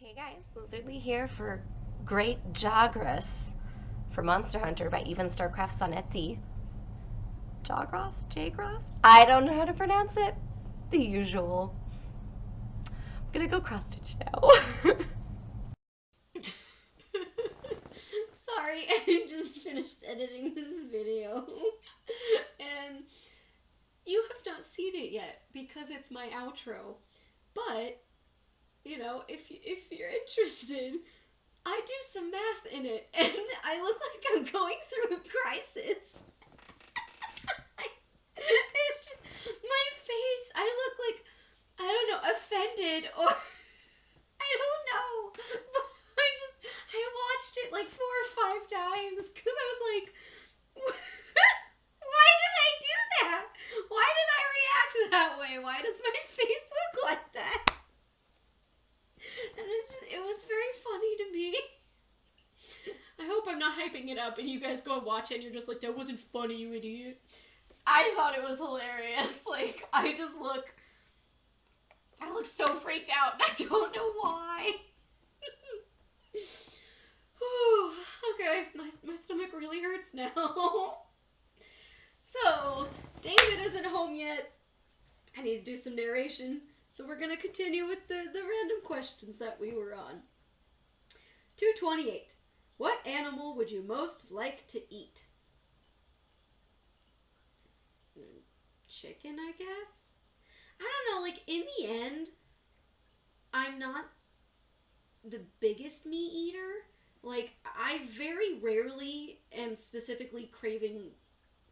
Hey guys, Lizardlea here for Great Jagras for Monster Hunter by Even Starcrafts on Etsy. Jagras? Jagras? I don't know how to pronounce it. The usual. I'm gonna go cross stitch now. Sorry, I just finished editing this video. And you have not seen it yet because it's my outro. But, if you're interested, I do some math in it and I look like I'm going through a crisis. My face, I look like, I don't know, offended or I don't know. But I watched it like 4 or 5 times because I was like, why did I do that? Why did I react that way? Why does my face look like that? And it was very funny to me. I hope I'm not hyping it up and you guys go and watch it and you're just like, that wasn't funny, you idiot. I thought it was hilarious. Like, I look so freaked out and I don't know why. Okay, my stomach really hurts now. So, David isn't home yet. I need to do some narration. So we're going to continue with the random questions that we were on. 228. What animal would you most like to eat? Chicken, I guess? I don't know, like, in the end, I'm not the biggest meat eater. Like, I very rarely am specifically craving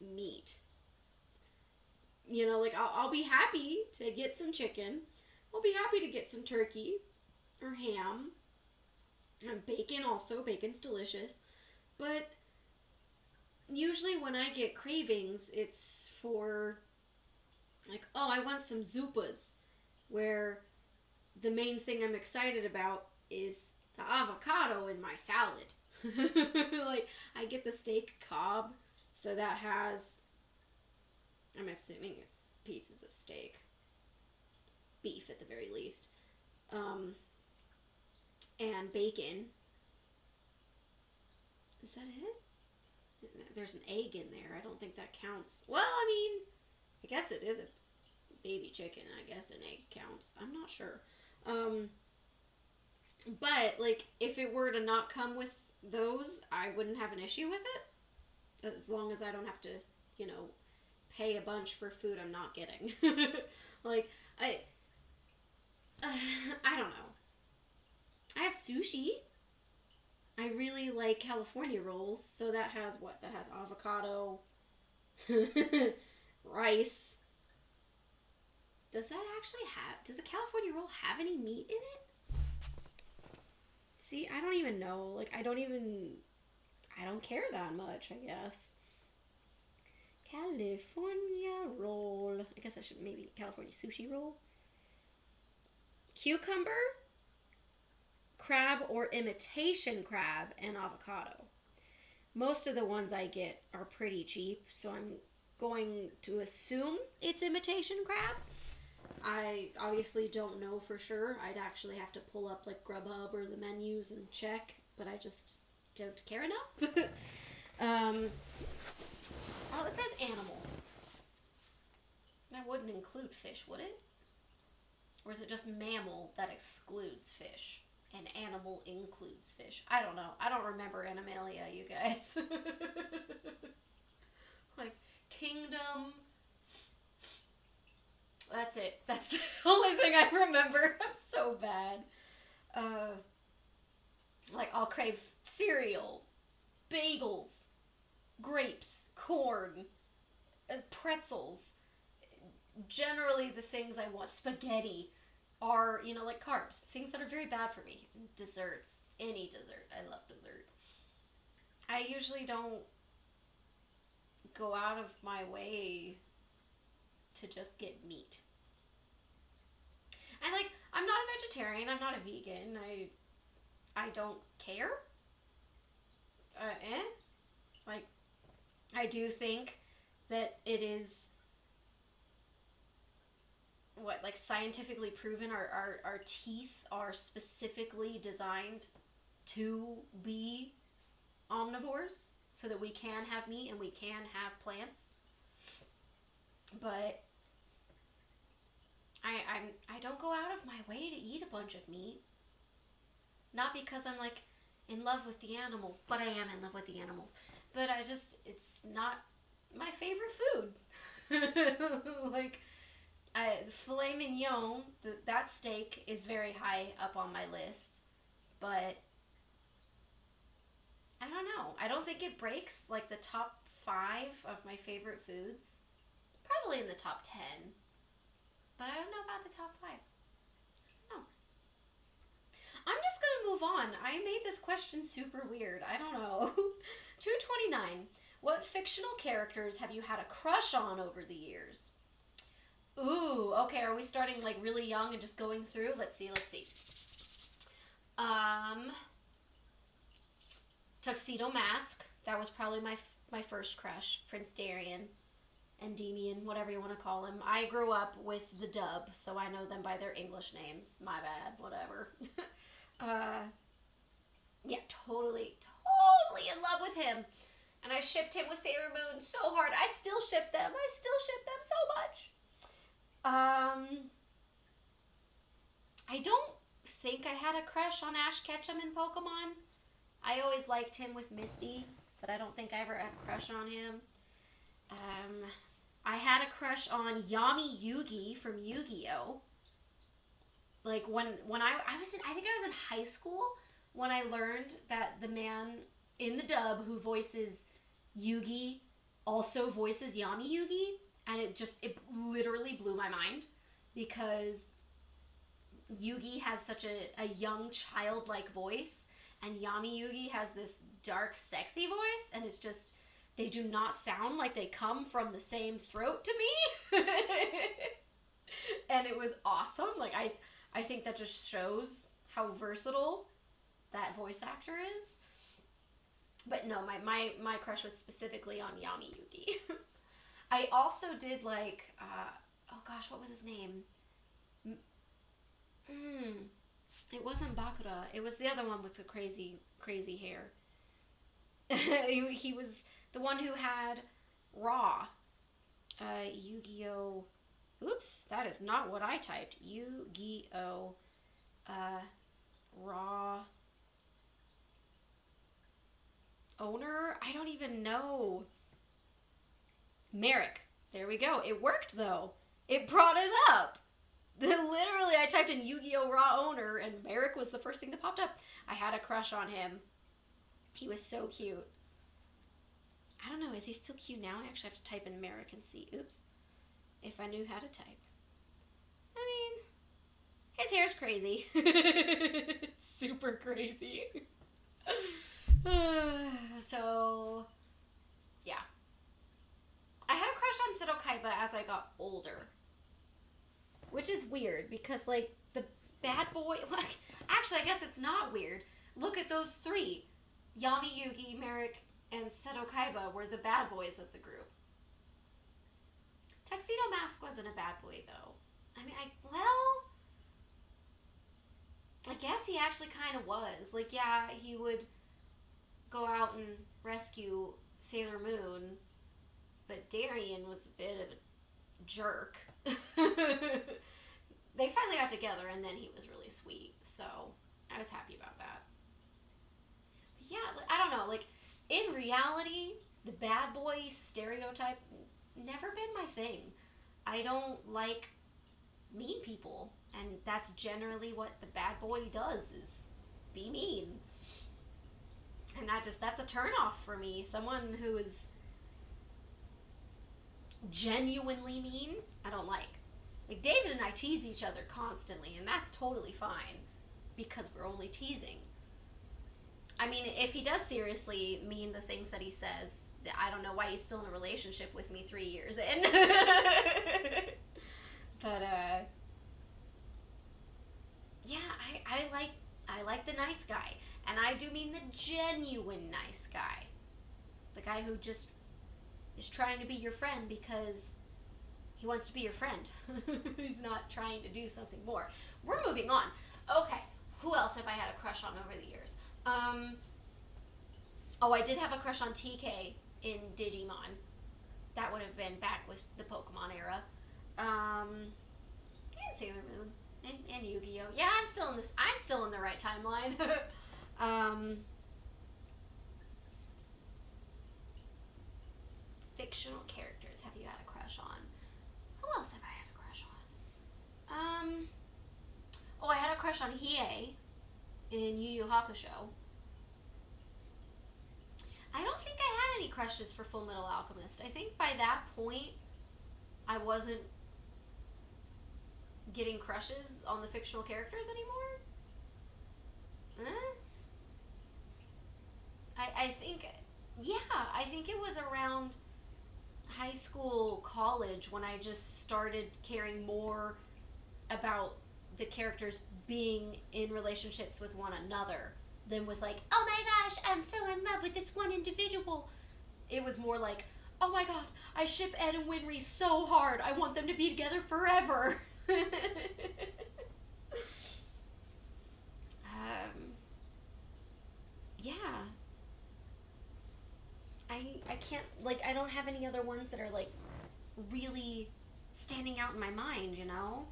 meat. You know, like, I'll be happy to get some chicken. I'll be happy to get some turkey or ham. And bacon also. Bacon's delicious. But usually when I get cravings, it's for, like, oh, I want some zupas. Where the main thing I'm excited about is the avocado in my salad. Like, I get the steak cob, so that has, I'm assuming it's pieces of steak. Beef, at the very least. And bacon. Is that it? There's an egg in there. I don't think that counts. Well, I mean, I guess it is a baby chicken. I guess an egg counts. I'm not sure. But, like, if it were to not come with those, I wouldn't have an issue with it. As long as I don't have to, pay a bunch for food I'm not getting. Like, I don't know. I have sushi. I really like California rolls, so that has what? That has avocado, rice. Does a California roll have any meat in it? See, I don't even know. Like, I don't care that much, I guess. California roll. I guess I should maybe California sushi roll. Cucumber, crab or imitation crab, and avocado. Most of the ones I get are pretty cheap, so I'm going to assume it's imitation crab. I obviously don't know for sure. I'd actually have to pull up like Grubhub or the menus and check, but I just don't care enough. Well, it says animal. That wouldn't include fish, would it? Or is it just mammal that excludes fish? And animal includes fish? I don't know. I don't remember Animalia, you guys. Like, kingdom. That's it. That's the only thing I remember. I'm so bad. Like, I'll crave cereal, bagels, grapes, corn, pretzels. Generally, the things I want, spaghetti, are, like carbs. Things that are very bad for me. Desserts. Any dessert. I love dessert. I usually don't go out of my way to just get meat. And, like, I'm not a vegetarian. I'm not a vegan. I don't care. Like, I do think that it is what, like scientifically proven our teeth are specifically designed to be omnivores so that we can have meat and we can have plants. But I don't go out of my way to eat a bunch of meat. Not because I'm like in love with the animals, but I am in love with the animals. But it's not my favorite food. Like, filet mignon, that steak is very high up on my list. But I don't know. I don't think it breaks like the top 5 of my favorite foods. Probably in the top 10. But I don't know about the top 5. No. I'm just gonna move on. I made this question super weird. I don't know. 229. What fictional characters have you had a crush on over the years? Ooh, okay, are we starting like really young and just going through? Let's see. Tuxedo Mask. That was probably my first crush. Prince Darien. Endymion, whatever you want to call him. I grew up with the dub, so I know them by their English names. My bad, whatever. Yeah, totally in love with him. And I shipped him with Sailor Moon so hard. I still ship them so much. I don't think I had a crush on Ash Ketchum in Pokemon. I always liked him with Misty, but I don't think I ever had a crush on him. I had a crush on Yami Yugi from Yu-Gi-Oh! Like when I think I was in high school when I learned that the man in the dub who voices Yugi also voices Yami Yugi, and it literally blew my mind because Yugi has such a young childlike voice and Yami Yugi has this dark sexy voice, and it's just, they do not sound like they come from the same throat to me. And it was awesome. Like, I think that just shows how versatile that voice actor is. But no, my crush was specifically on Yami Yugi. I also did like, oh gosh, what was his name? It wasn't Bakura. It was the other one with the crazy hair. He was the one who had Raw. Yu-Gi-Oh! Oops, that is not what I typed. Yu-Gi-Oh! Raw owner? I don't even know. Merrick. There we go. It worked though. It brought it up. Literally, I typed in Yu-Gi-Oh! Raw owner and Merrick was the first thing that popped up. I had a crush on him. He was so cute. I don't know, is he still cute now? I actually have to type in Merrick and see. Oops. If I knew how to type. I mean, his hair's crazy. Super crazy. So, yeah. I had a crush on Seto Kaiba as I got older. Which is weird because, like, the bad boy... Actually, I guess it's not weird. Look at those 3. Yami Yugi, Merrick, and Seto Kaiba were the bad boys of the group. Tuxedo Mask wasn't a bad boy, though. I mean, I guess he actually kind of was. Like, yeah, he would go out and rescue Sailor Moon, but Darien was a bit of a jerk. They finally got together, and then he was really sweet, so I was happy about that. But yeah, I don't know, like, in reality, the bad boy stereotype never been my thing. I don't like mean people, and that's generally what the bad boy does, is be mean. And that's a turnoff for me. Someone who is genuinely mean, I don't like. Like, David and I tease each other constantly, and that's totally fine, because we're only teasing. I mean, if he does seriously mean the things that he says, I don't know why he's still in a relationship with me 3 years in. But, yeah, I like the nice guy. And I do mean the genuine nice guy. The guy who just is trying to be your friend because He wants to be your friend. He's not trying to do something more. We're moving on. Okay, who else have I had a crush on over the years? Oh, I did have a crush on TK in Digimon. That would have been back with the Pokemon era. And Sailor Moon and Yu-Gi-Oh. Yeah, I'm still in this. I'm still in the right timeline. Fictional characters have you had a crush on? Who else have I had a crush on? Oh, I had a crush on Hiei in Yu Yu Hakusho. I don't think I had any crushes for Full Metal Alchemist. I think by that point, I wasn't getting crushes on the fictional characters anymore. I think, yeah, I think it was around high school, college when I just started caring more about the characters being in relationships with one another than with like, oh my gosh, I'm so in love with this one individual. It was more like, oh my god, I ship Ed and Winry so hard. I want them to be together forever. Yeah. I can't, like, I don't have any other ones that are like really standing out in my mind, you know?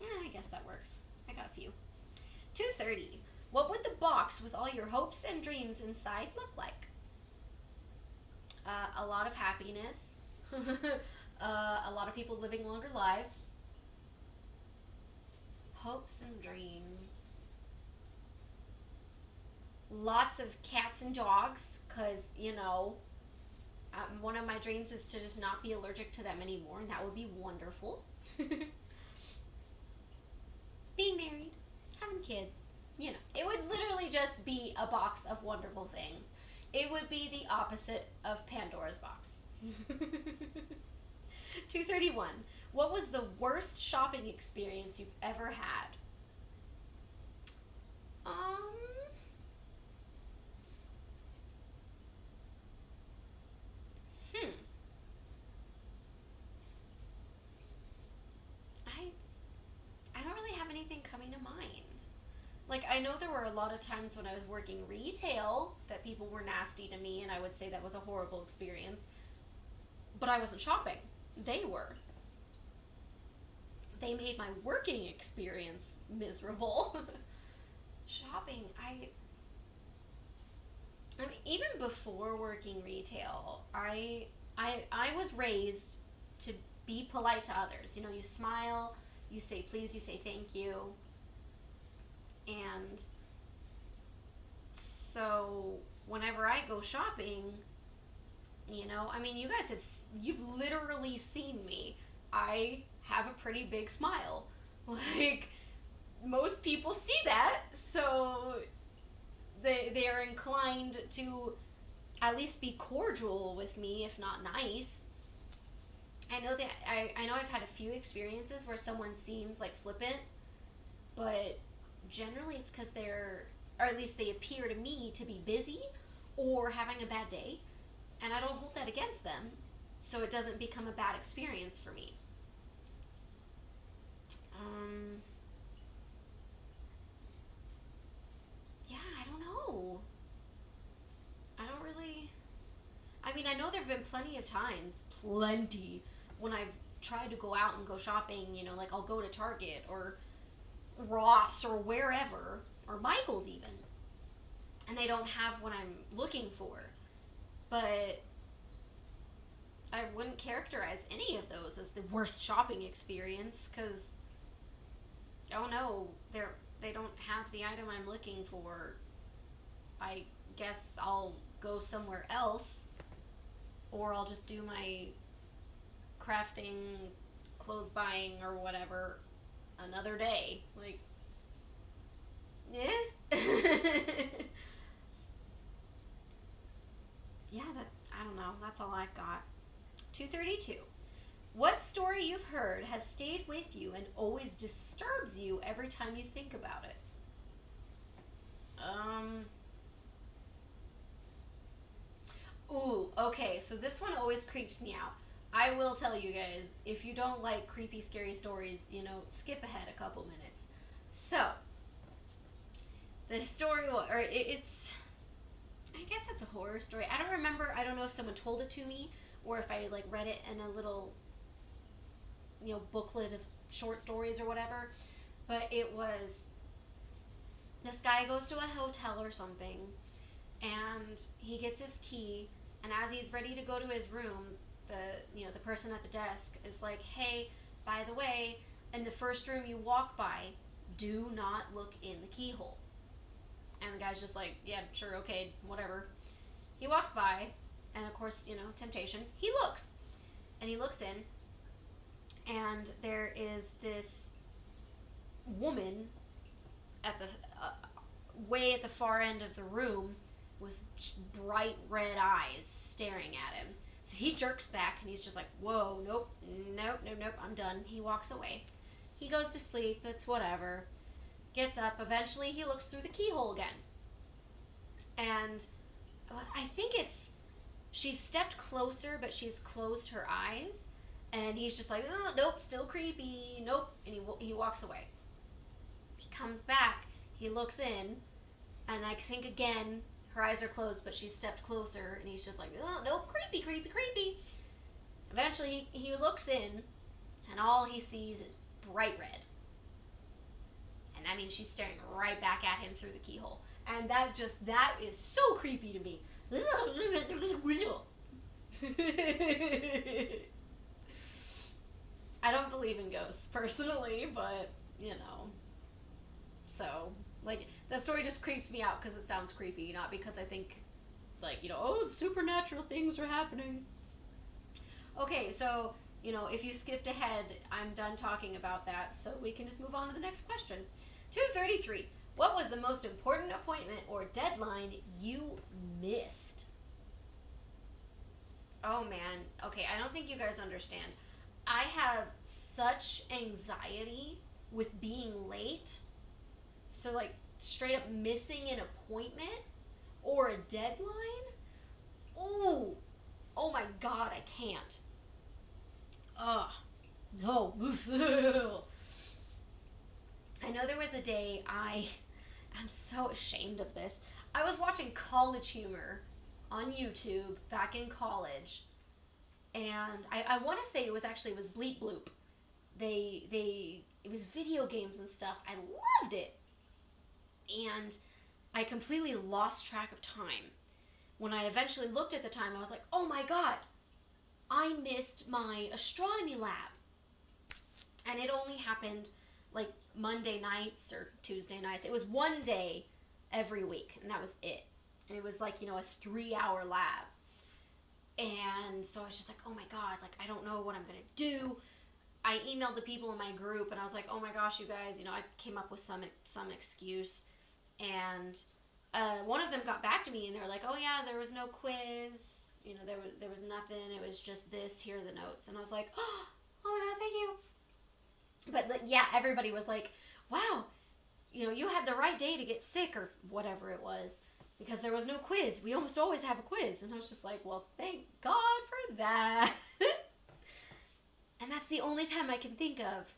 I guess that works. I got a few. 230. What would the box with all your hopes and dreams inside look like? A lot of happiness. A lot of people living longer lives. Hopes and dreams. Lots of cats and dogs, because, you know, one of my dreams is to just not be allergic to them anymore, and that would be wonderful. Being married, having kids, you know, it would literally just be a box of wonderful things. It would be the opposite of Pandora's box. 231. What was the worst shopping experience you've ever had? I don't really have anything coming to mind. Like, I know there were a lot of times when I was working retail that people were nasty to me, and I would say that was a horrible experience. But I wasn't shopping. They were. They made my working experience miserable. Shopping, I mean, even before working retail, I was raised to be polite to others. You know, you smile, you say please, you say thank you. And so whenever I go shopping, you know, I mean, you've literally seen me. I have a pretty big smile. Like, most people see that, so they are inclined to at least be cordial with me, if not nice. I know that I know I've had a few experiences where someone seems like flippant, but generally it's because they're, or at least they appear to me to be busy or having a bad day, and I don't hold that against them, so it doesn't become a bad experience for me. Yeah, I don't know. I don't really. I mean, I know there have been plenty of times, when I've tried to go out and go shopping, you know, like I'll go to Target or Ross or wherever, or Michael's even, and they don't have what I'm looking for. But I wouldn't characterize any of those as the worst shopping experience, because, oh no, they don't have the item I'm looking for. I guess I'll go somewhere else, or I'll just do my crafting, clothes buying, or whatever another day. Like, yeah. Yeah, I don't know. That's all I've got. 232. What story you've heard has stayed with you and always disturbs you every time you think about it? Ooh, okay, so this one always creeps me out. I will tell you guys, if you don't like creepy, scary stories, you know, skip ahead a couple minutes. So, the story, or it's, I guess it's a horror story. I don't remember, I don't know if someone told it to me, or if I, like, read it in a little, you know, booklet of short stories or whatever. But it was, this guy goes to a hotel or something, and he gets his key, and as he's ready to go to his room, the person at the desk is like, hey, by the way, in the first room you walk by, do not look in the keyhole. And the guy's just like, yeah, sure, okay, whatever. He walks by, and of course, you know, temptation, he looks. And he looks in, and there is this woman at the way at the far end of the room with bright red eyes staring at him. So he jerks back, and he's just like, whoa, nope, I'm done. He walks away. He goes to sleep, it's whatever. Gets up, eventually he looks through the keyhole again. And I think it's, she's stepped closer, but she's closed her eyes. And he's just like, nope, still creepy, nope. And he walks away. He comes back, he looks in, and I think again, her eyes are closed, but she's stepped closer, and he's just like, nope, creepy. Eventually, he looks in, and all he sees is bright red. And that means she's staring right back at him through the keyhole. And that is so creepy to me. I don't believe in ghosts, personally, but, you know. So, like, that story just creeps me out because it sounds creepy, not because I think, like, you know, oh, supernatural things are happening. Okay, so, you know, if you skipped ahead, I'm done talking about that, so we can just move on to the next question. 233. What was the most important appointment or deadline you missed? Oh, man. Okay, I don't think you guys understand. I have such anxiety with being late. So, like, straight up missing an appointment or a deadline? Ooh. Oh, my God, I can't. Ugh. No. I know there was a day I'm so ashamed of this. I was watching College Humor on YouTube back in college, and I want to say it was Bleep Bloop. It was video games and stuff. I loved it. And I completely lost track of time. When I eventually looked at the time, I was like, oh my God, I missed my astronomy lab. And it only happened like Monday nights or Tuesday nights. It was one day every week, and that was it. And it was like, you know, a 3-hour lab. And so I was just like, oh my God, like, I don't know what I'm going to do. I emailed the people in my group, and I was like, oh my gosh, you guys, you know, I came up with some excuse. And one of them got back to me, and they were like, oh yeah, there was no quiz. You know, there was nothing. It was just this. Here are the notes. And I was like, oh my God, thank you. But yeah, everybody was like, wow, you know, you had the right day to get sick or whatever it was, because there was no quiz. We almost always have a quiz. And I was just like, well, thank God for that. And that's the only time I can think of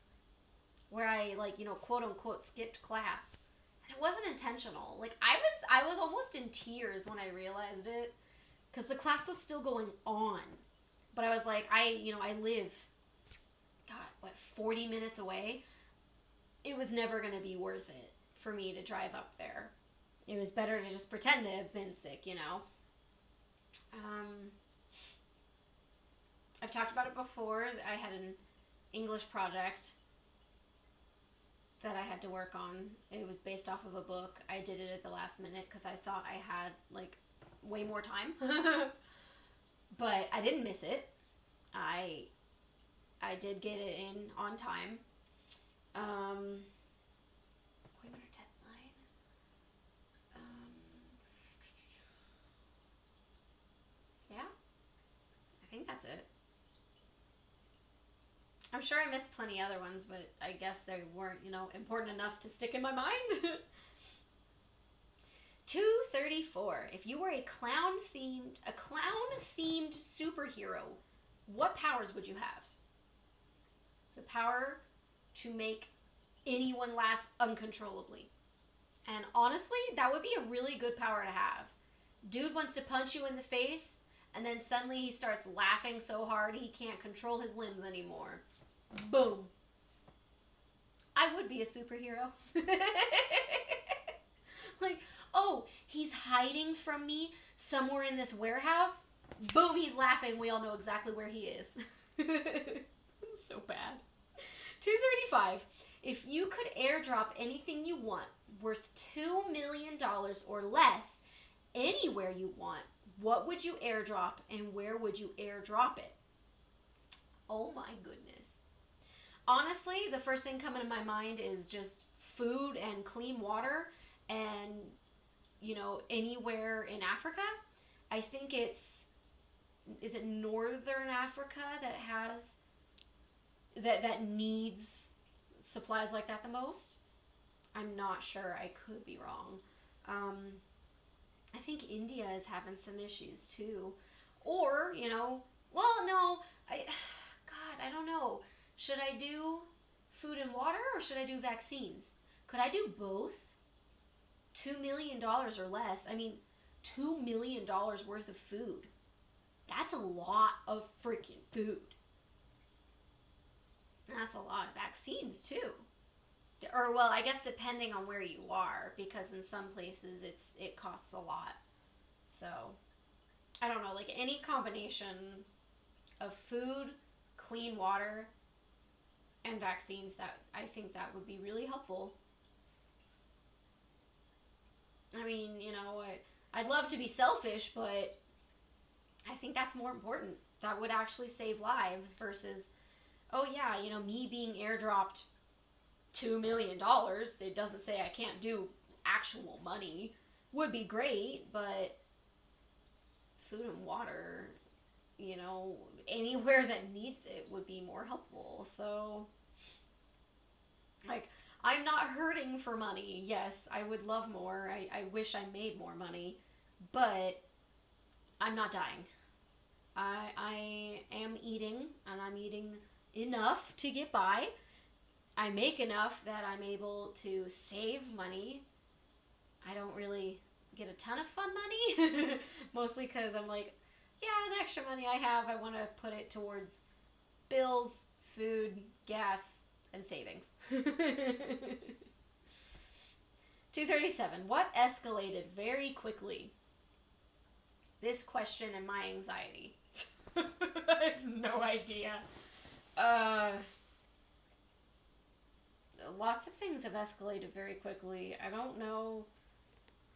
where I, like, you know, quote unquote skipped class. And it wasn't intentional. Like, I was almost in tears when I realized it, because the class was still going on. But I was like, I live, God, 40 minutes away? It was never going to be worth it for me to drive up there. It was better to just pretend to have been sick, you know? I've talked about it before. I had an English project that I had to work on. It was based off of a book. I did it at the last minute because I thought I had, like, way more time. But I didn't miss it. I did get it in on time. Appointment or deadline? Yeah. I think that's it. I'm sure I missed plenty other ones, but I guess they weren't, you know, important enough to stick in my mind. 234. If you were a clown-themed superhero, what powers would you have? The power to make anyone laugh uncontrollably. And honestly, that would be a really good power to have. Dude wants to punch you in the face, and then suddenly he starts laughing so hard he can't control his limbs anymore. Boom. I would be a superhero. Like, oh, he's hiding from me somewhere in this warehouse. Boom, he's laughing. We all know exactly where he is. So bad. 235. If you could airdrop anything you want worth $2 million or less anywhere you want, what would you airdrop and where would you airdrop it? Oh my goodness. Honestly, the first thing coming to my mind is just food and clean water and, you know, anywhere in Africa. I think is it Northern Africa that has, that needs supplies like that the most? I'm not sure. I could be wrong. I think India is having some issues too. Or, you know, well, no, I don't know. Should I do food and water or should I do vaccines? Could I do both? $2 million or less. I mean, $2 million worth of food. That's a lot of freaking food. That's a lot of vaccines too. Or, well, I guess depending on where you are, because in some places it costs a lot. So, I don't know, like any combination of food, clean water, and vaccines, that I think that would be really helpful. I mean, you know, I'd love to be selfish, but I think that's more important. That would actually save lives versus, oh yeah, you know, me being airdropped $2 million, it doesn't say I can't do actual money, would be great, but food and water, you know, anywhere that needs it would be more helpful. So, like, I'm not hurting for money. Yes, I would love more. I wish I made more money, but I'm not dying. I am eating, and I'm eating enough to get by. I make enough that I'm able to save money. I don't really get a ton of fun money, mostly because I'm like, yeah, the extra money I have, I want to put it towards bills, food, gas, and savings. 237. What escalated very quickly? This question and my anxiety. I have no idea. Lots of things have escalated very quickly. I don't know.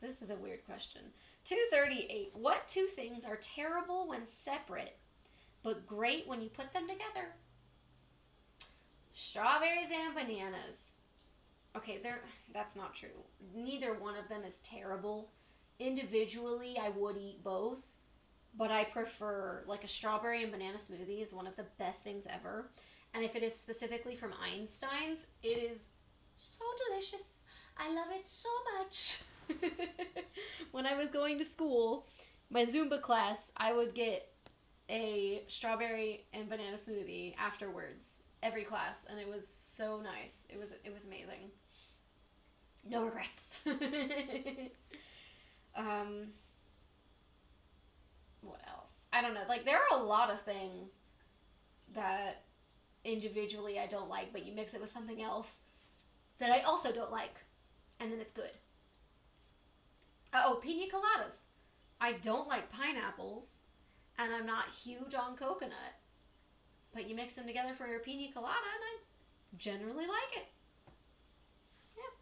This is a weird question. 238. What two things are terrible when separate, but great when you put them together? Strawberries and bananas. Okay, that's not true. Neither one of them is terrible. Individually, I would eat both, but I prefer, like, a strawberry and banana smoothie is one of the best things ever. And if it is specifically from Einstein's, it is so delicious. I love it so much. When I was going to school, my Zumba class, I would get a strawberry and banana smoothie afterwards, every class, and it was so nice. It was amazing. No regrets. What else? I don't know. Like, there are a lot of things that individually I don't like, but you mix it with something else that I also don't like, and then it's good. Pina coladas. I don't like pineapples, and I'm not huge on coconut, but you mix them together for your pina colada, and I generally like it. Yeah.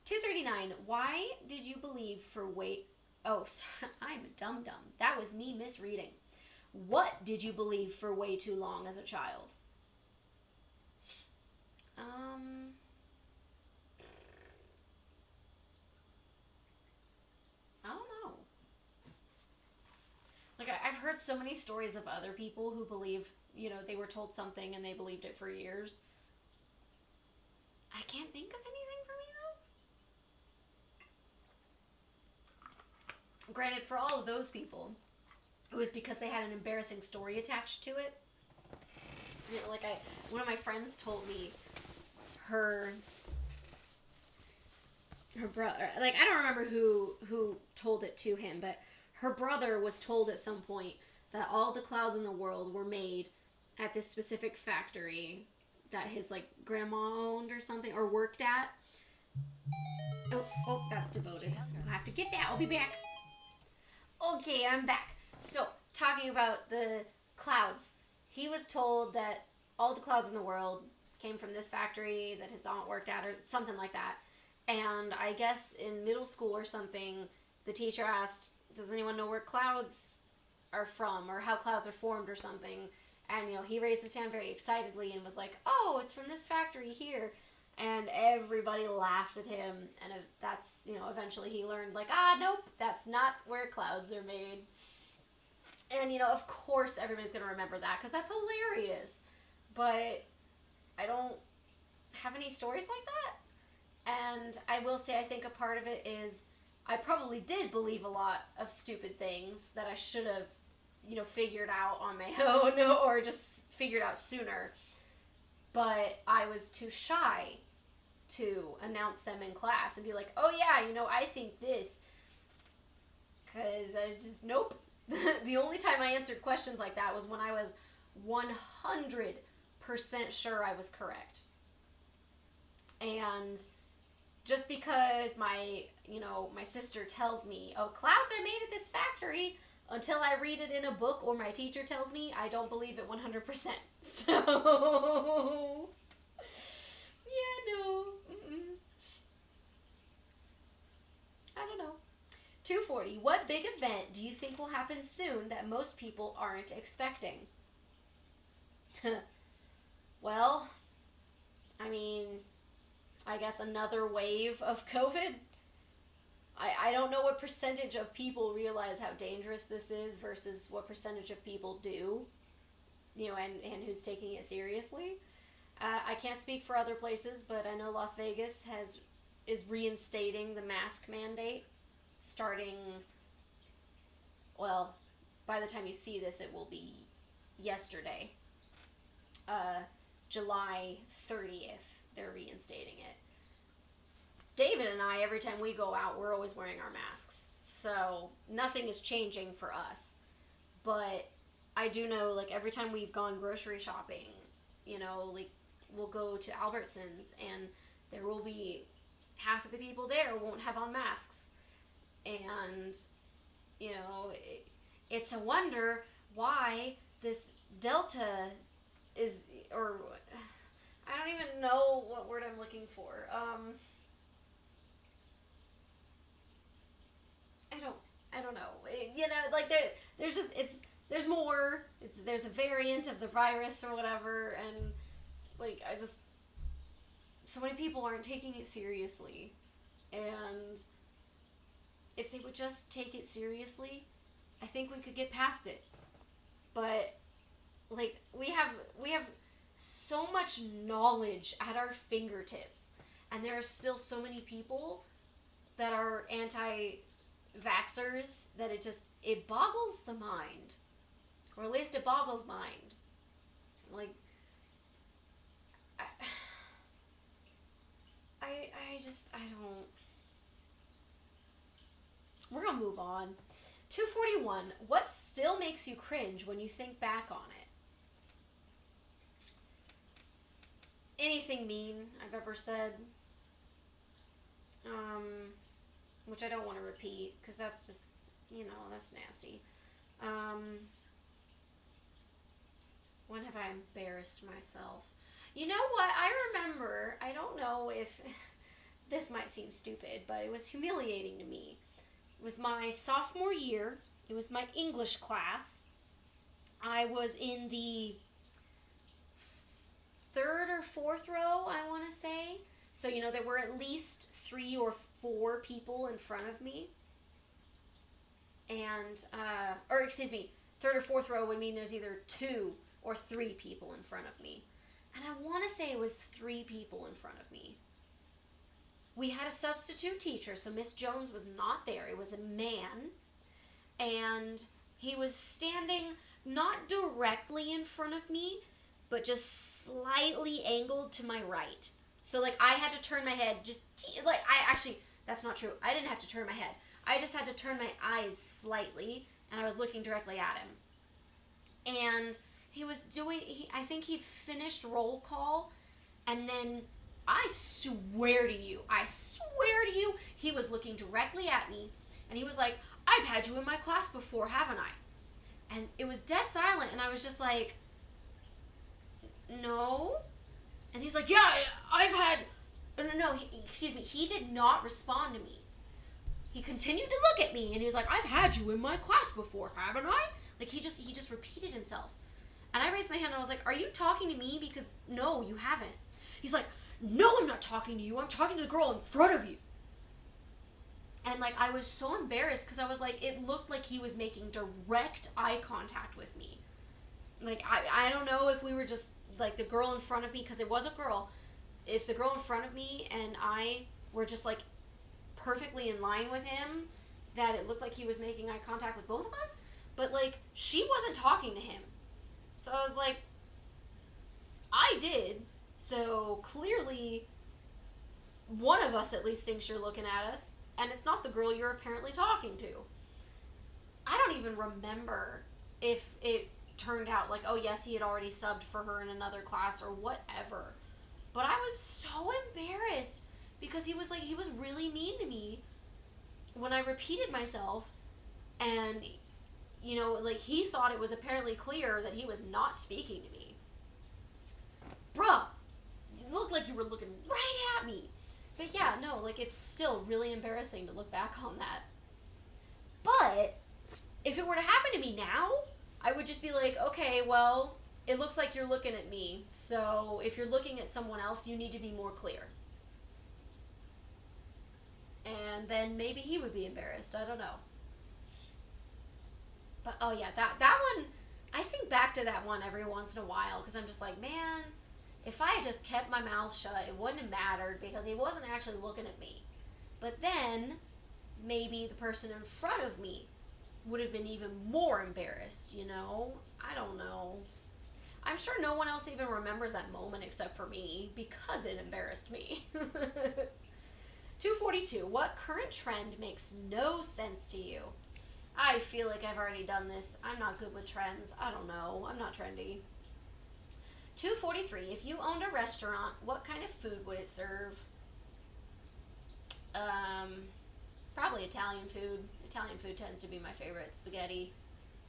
239. Why did you believe for wait... Oh, sorry, I'm a dum-dum. That was me misreading. What did you believe for way too long as a child? I don't know. Like, I've heard so many stories of other people who believed, you know, they were told something and they believed it for years. I can't think of anything for me, though. Granted, for all of those people, it was because they had an embarrassing story attached to it. You know, like one of my friends told me her brother, like I don't remember who told it to him, but her brother was told at some point that all the clouds in the world were made at this specific factory that his like grandma owned or something or worked at. Oh, that's devoted. I have to get that. I'll be back. Okay, I'm back. So, talking about the clouds, he was told that all the clouds in the world came from this factory that his aunt worked at or something like that. And I guess in middle school or something, the teacher asked, does anyone know where clouds are from or how clouds are formed or something? And, you know, he raised his hand very excitedly and was like, oh, it's from this factory here. And everybody laughed at him. And that's, you know, eventually he learned, like, nope, that's not where clouds are made. And, you know, of course everybody's going to remember that because that's hilarious. But I don't have any stories like that. And I will say I think a part of it is I probably did believe a lot of stupid things that I should have, you know, figured out on my own or just figured out sooner. But I was too shy to announce them in class and be like, oh yeah, you know, I think this. Because I just, nope. The only time I answered questions like that was when I was 100% sure I was correct. And just because my sister tells me, oh, clouds are made at this factory, until I read it in a book or my teacher tells me, I don't believe it 100%. So, yeah, no. I don't know. 240. What big event do you think will happen soon that most people aren't expecting? Well, I mean, I guess another wave of COVID. I don't know what percentage of people realize how dangerous this is versus what percentage of people do, you know, and who's taking it seriously. I can't speak for other places, but I know Las Vegas is reinstating the mask mandate starting, well, by the time you see this, it will be yesterday. July 30th, they're reinstating it. David and I, every time we go out, we're always wearing our masks. So nothing is changing for us. But I do know, like, every time we've gone grocery shopping, you know, like, we'll go to Albertsons and there will be half of the people there won't have on masks. And, you know, it's a wonder why this Delta is, or I don't even know what word I'm looking for. I don't know. You know, like there's just there's more. There's a variant of the virus or whatever, and like so many people aren't taking it seriously, and if they would just take it seriously, I think we could get past it. But like we have so much knowledge at our fingertips, and there are still so many people that are anti-vaxxers that it boggles the mind, or at least it boggles mind. Like I don't. We're gonna move on. 241. What still makes you cringe when you think back on it? Anything mean I've ever said. Which I don't want to repeat, because that's just, you know, that's nasty. When have I embarrassed myself? You know what? I remember, I don't know if this might seem stupid, but it was humiliating to me. It was my sophomore year. It was my English class. I was in the third or fourth row, I want to say. So, you know, there were at least 3 or 4 people in front of me. And, or excuse me, third or fourth row would mean there's either 2 or 3 people in front of me. And I want to say it was 3 people in front of me. We had a substitute teacher, so Miss Jones was not there. It was a man. And He was standing not directly in front of me, but just slightly angled to my right. So, like, I had to turn my head that's not true. I didn't have to turn my head. I just had to turn my eyes slightly, and I was looking directly at him. And I think he finished roll call, and then I swear to you, he was looking directly at me, and he was like, I've had you in my class before, haven't I? And it was dead silent, and I was just like, no. And he's like, yeah, I've had, he did not respond to me. He continued to look at me, and he was like, I've had you in my class before, haven't I? Like, he just repeated himself. And I raised my hand, and I was like, are you talking to me? Because, no, you haven't. He's like, no, I'm not talking to you. I'm talking to the girl in front of you. And, like, I was so embarrassed, because I was like, it looked like he was making direct eye contact with me. Like, I don't know if we were just, like, the girl in front of me, because it was a girl. If the girl in front of me and I were just, like, perfectly in line with him, that it looked like he was making eye contact with both of us. But, like, she wasn't talking to him. So I was like, I did. So clearly, one of us at least thinks you're looking at us, and it's not the girl you're apparently talking to. I don't even remember if it turned out like, oh yes, he had already subbed for her in another class or whatever. But I was so embarrassed because he was really mean to me when I repeated myself, and like, he thought it was apparently clear that he was not speaking to me. Bruh, you looked like you were looking right at me. But yeah, no, like, it's still really embarrassing to look back on that. But if it were to happen to me now, I would just be like, okay, well, it looks like you're looking at me, so if you're looking at someone else, you need to be more clear. And then maybe he would be embarrassed. I don't know. But, oh yeah, that one, I think back to that one every once in a while, because I'm just like, man, if I had just kept my mouth shut, it wouldn't have mattered, because he wasn't actually looking at me. But then, maybe the person in front of me would have been even more embarrassed, I don't know. I'm sure no one else even remembers that moment except for me, because it embarrassed me. 242. What current trend makes no sense to you? I feel like I've already done this. I'm not good with trends. I don't know. I'm not trendy. 243. If you owned a restaurant, what kind of food would it serve? Probably Italian food. Italian food tends to be my favorite. Spaghetti,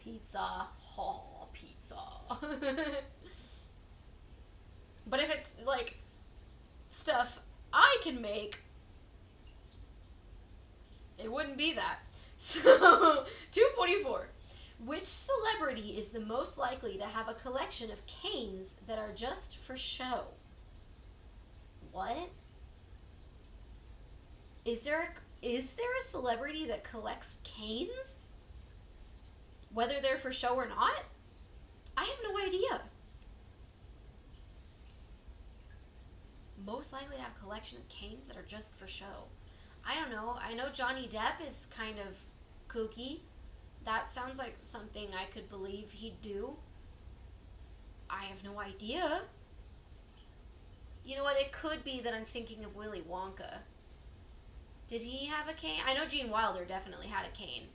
pizza. Oh, pizza. But if it's, like, stuff I can make, it wouldn't be that. So, 244. Which celebrity is the most likely to have a collection of canes that are just for show? What? Is there a celebrity that collects canes? Whether they're for show or not? I have no idea. Most likely to have a collection of canes that are just for show. I don't know. I know Johnny Depp is kind of kooky. That sounds like something I could believe he'd do. I have no idea. You know what? It could be that I'm thinking of Willy Wonka. Did he have a cane? I know Gene Wilder definitely had a cane.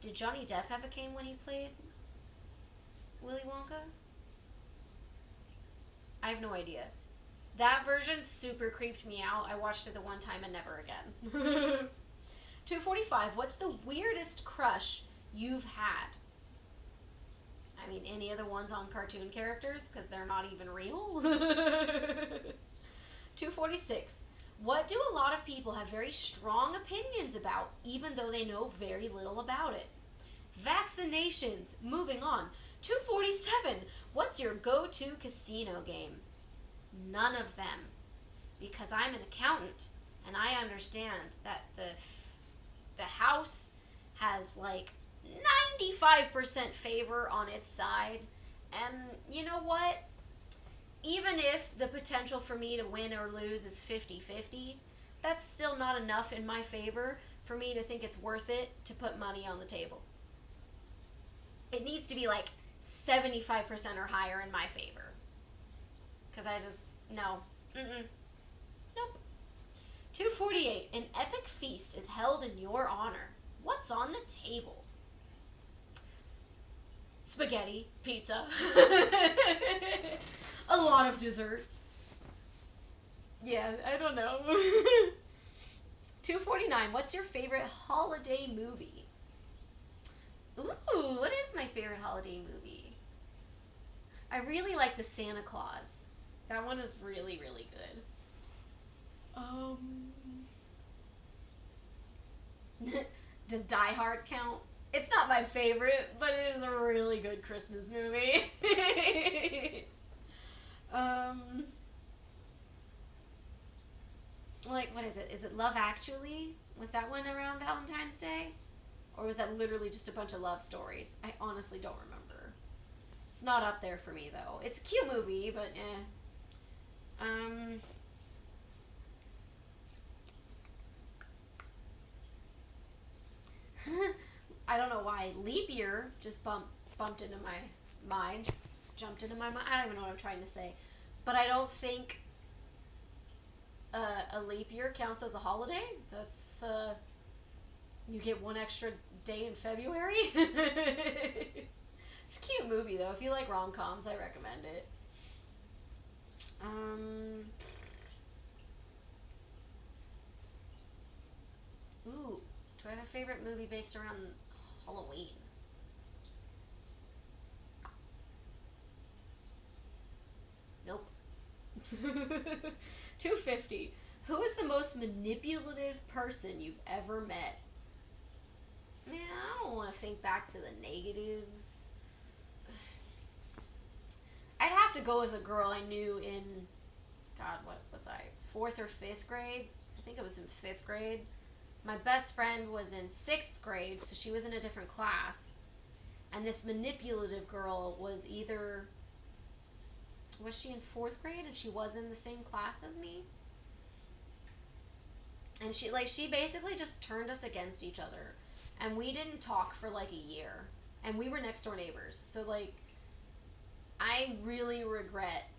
Did Johnny Depp have a cane when he played Willy Wonka? I have no idea. That version super creeped me out. I watched it the one time and never again. 245. What's the weirdest crush you've had? I mean, any of the ones on cartoon characters, because they're not even real. 246. What do a lot of people have very strong opinions about, even though they know very little about it? Vaccinations. Moving on. 247. What's your go-to casino game? None of them. Because I'm an accountant, and I understand that the house has, like, 95% favor on its side. And you know what? Even if the potential for me to win or lose is 50-50, that's still not enough in my favor for me to think it's worth it to put money on the table. It needs to be like 75% or higher in my favor. Because I just, no. Nope. 248. An epic feast is held in your honor. What's on the table? Spaghetti, pizza, a lot of dessert. Yeah, I don't know. 249. What's your favorite holiday movie? Ooh, what is my favorite holiday movie? I really like the Santa Claus. That one is really, really good. Does Die Hard count? It's not my favorite, but it is a really good Christmas movie. Like, what is it? Is it Love Actually? Was that one around Valentine's Day? Or was that literally just a bunch of love stories? I honestly don't remember. It's not up there for me, though. It's a cute movie, but eh. I don't know why. Leap year just bumped into my mind. Jumped into my mind. I don't even know what I'm trying to say. But I don't think a leap year counts as a holiday. That's, you get one extra day in February. It's a cute movie, though. If you like rom-coms, I recommend it. Ooh, do I have a favorite movie based around Halloween? Nope. 250. Who is the most manipulative person you've ever met? Man, I don't want to think back to the negatives. I'd have to go with a girl I knew in, God, what was I, 4th or 5th grade? I think it was in 5th grade. My best friend was in 6th grade, so she was in a different class. And this manipulative girl was either, was she in 4th grade and she was in the same class as me? And she basically just turned us against each other. And we didn't talk for like a year. And we were next door neighbors. So like, I really regret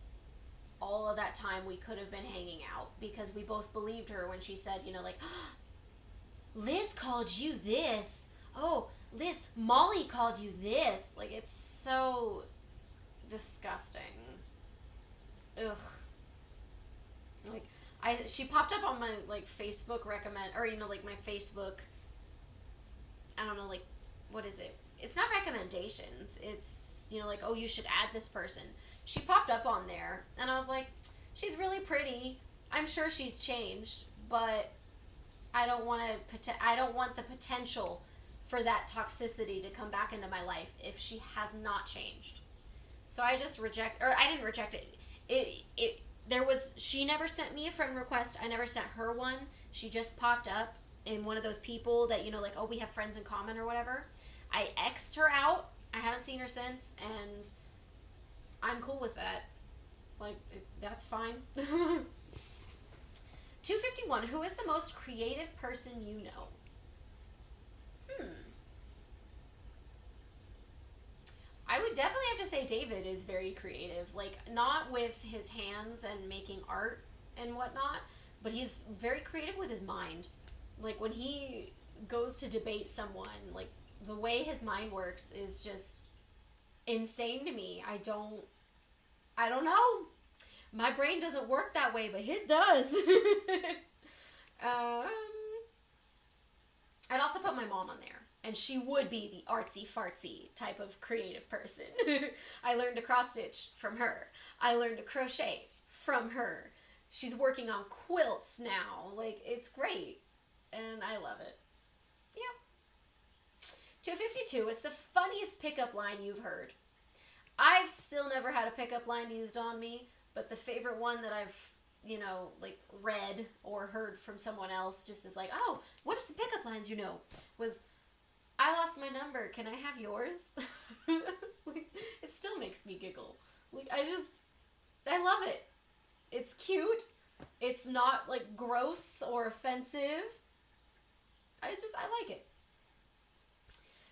all of that time we could have been hanging out. Because we both believed her when she said, you know, like, Liz called you this. Oh, Liz, Molly called you this. Like, it's so disgusting. Ugh. Like, she popped up on my, like, Facebook my Facebook, I don't know, like, what is it? It's not recommendations. It's, you know, like, oh, you should add this person. She popped up on there, and I was like, she's really pretty. I'm sure she's changed, but I don't want the potential for that toxicity to come back into my life if she has not changed. So I just I didn't reject it. She never sent me a friend request. I never sent her one. She just popped up in one of those people that, you know, like, oh, we have friends in common or whatever. I X'd her out. I haven't seen her since, and I'm cool with that. Like, that's fine. 251. Who is the most creative person you know? I would definitely have to say David is very creative. Like, not with his hands and making art and whatnot, but he's very creative with his mind. Like, when he goes to debate someone, like, the way his mind works is just insane to me. I don't know. My brain doesn't work that way, but his does. I'd also put my mom on there. And she would be the artsy-fartsy type of creative person. I learned to cross-stitch from her. I learned to crochet from her. She's working on quilts now. Like, it's great. And I love it. Yeah. 252. What's the funniest pickup line you've heard? I've still never had a pickup line used on me, but the favorite one that I've, you know, like, read or heard from someone else just is like, oh, what are some pickup lines you know? Was, I lost my number. Can I have yours? Like, it still makes me giggle. Like, I love it. It's cute. It's not, like, gross or offensive. I like it.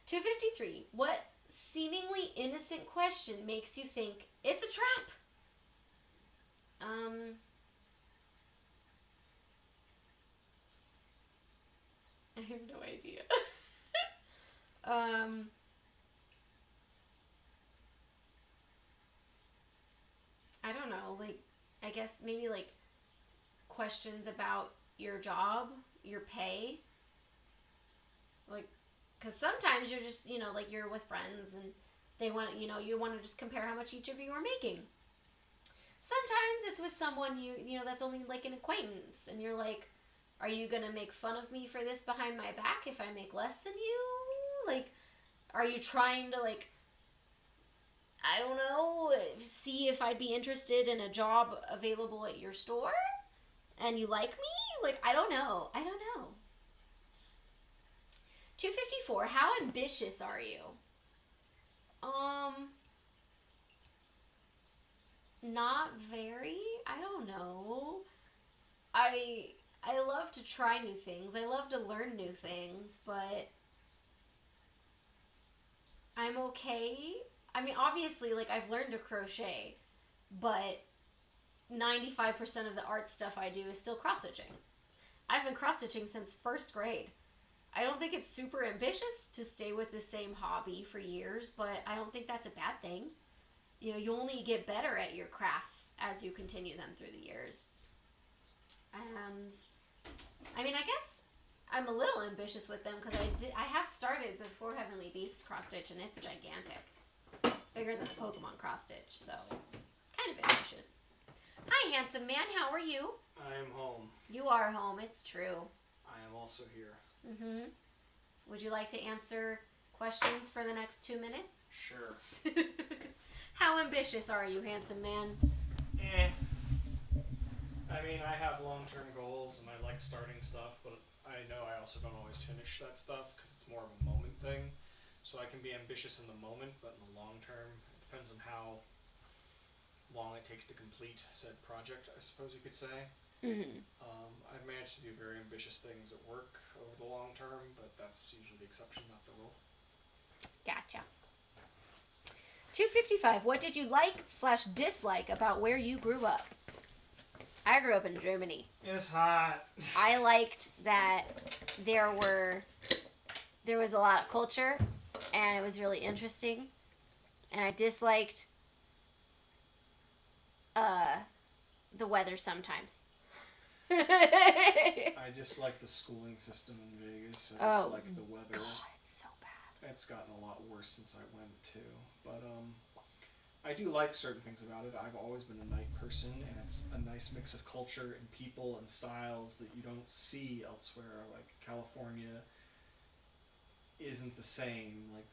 253. What seemingly innocent question makes you think it's a trap? I have no idea. I don't know, like, I guess maybe, like, questions about your job, your pay. Like, because sometimes you're just, like, you're with friends and they want, you want to just compare how much each of you are making. Sometimes it's with someone that's only, like, an acquaintance, and you're like, are you gonna make fun of me for this behind my back if I make less than you? Like, are you trying to, like, I don't know, see if I'd be interested in a job available at your store? And you like me? Like, I don't know. 254, how ambitious are you? Not very. I don't know. I love to try new things. I love to learn new things, but I'm okay. I mean, obviously, like, I've learned to crochet, but 95% of the art stuff I do is still cross-stitching. I've been cross-stitching since first grade. I don't think it's super ambitious to stay with the same hobby for years, but I don't think that's a bad thing. You only get better at your crafts as you continue them through the years. And, I mean, I guess I'm a little ambitious with them because I have started the Four Heavenly Beasts cross-stitch, and it's gigantic. It's bigger than the Pokemon cross-stitch, so kind of ambitious. Hi, handsome man. How are you? I am home. You are home. It's true. I am also here. Mm-hmm. Would you like to answer questions for the next 2 minutes? Sure. How ambitious are you, handsome man? I mean, I have long-term goals, and I like starting stuff, but I know I also don't always finish that stuff because it's more of a moment thing. So I can be ambitious in the moment, but in the long term, it depends on how long it takes to complete said project, I suppose you could say. Mm-hmm. I've managed to do very ambitious things at work over the long term, but that's usually the exception, not the rule. Gotcha. 255. What did you like/dislike about where you grew up? I grew up in Germany. It's hot. I liked that there was a lot of culture, and it was really interesting. And I disliked the weather sometimes. I just like the schooling system in Vegas. I just like the weather. God, it's so bad. It's gotten a lot worse since I went too. But I do like certain things about it. I've always been a night person, and it's a nice mix of culture and people and styles that you don't see elsewhere. Like California isn't the same. Like,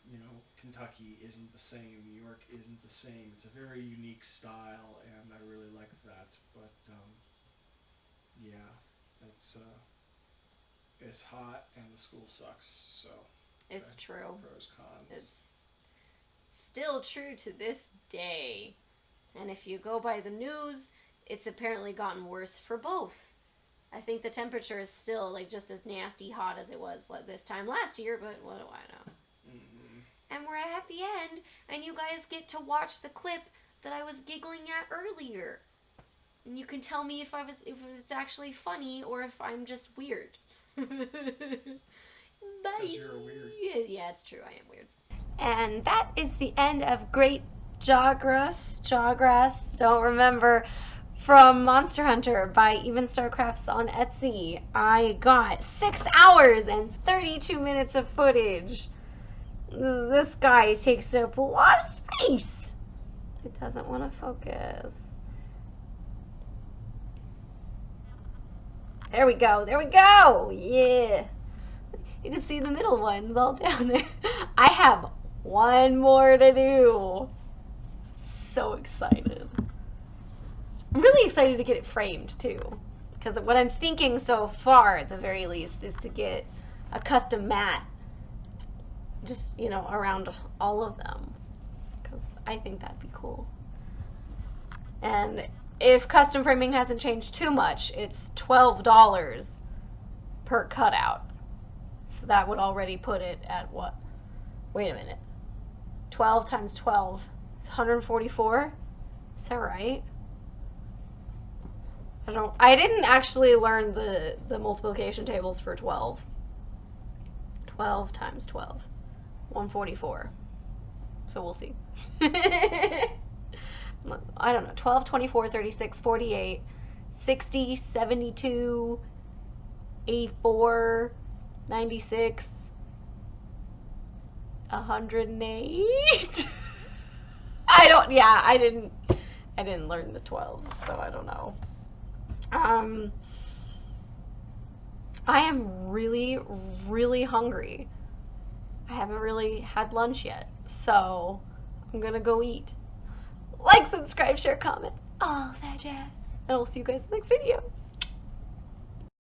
Kentucky isn't the same. New York isn't the same. It's a very unique style, and I really like that. But yeah, it's hot and the school sucks. So It's true. Pros, cons. It's still true to this day. And if you go by the news, it's apparently gotten worse for both. I think the temperature is still just as nasty hot as it was this time last year, but what do I know? Mm-hmm. And we're at the end, and you guys get to watch the clip that I was giggling at earlier. And you can tell me if it was actually funny or if I'm just weird. Bye. Because you're weird. Yeah, it's true. I am weird. And that is the end of Great Jagras, don't remember, from Monster Hunter by Even Star Crafts on Etsy. I got 6 hours and 32 minutes of footage. This guy takes up a lot of space. It doesn't want to focus. There we go. Yeah. You can see the middle ones all down there. I have one more to do. So excited. I'm really excited to get it framed too. Because what I'm thinking so far, at the very least, is to get a custom mat. Just, around all of them. Because I think that'd be cool. And if custom framing hasn't changed too much, it's $12 per cutout. So that would already put it at what? Wait a minute. 12 times 12 is 144. Is that right? I didn't actually learn the multiplication tables for 12. 12 times 12. 144. So we'll see. I don't know. 12, 24, 36, 48, 60, 72, 84, 96, 108. I didn't learn the 12, so I don't know. I am really, really hungry. I haven't really had lunch yet, so I'm gonna go eat. Like, subscribe, share, comment, all that jazz. And I'll see you guys in the next video.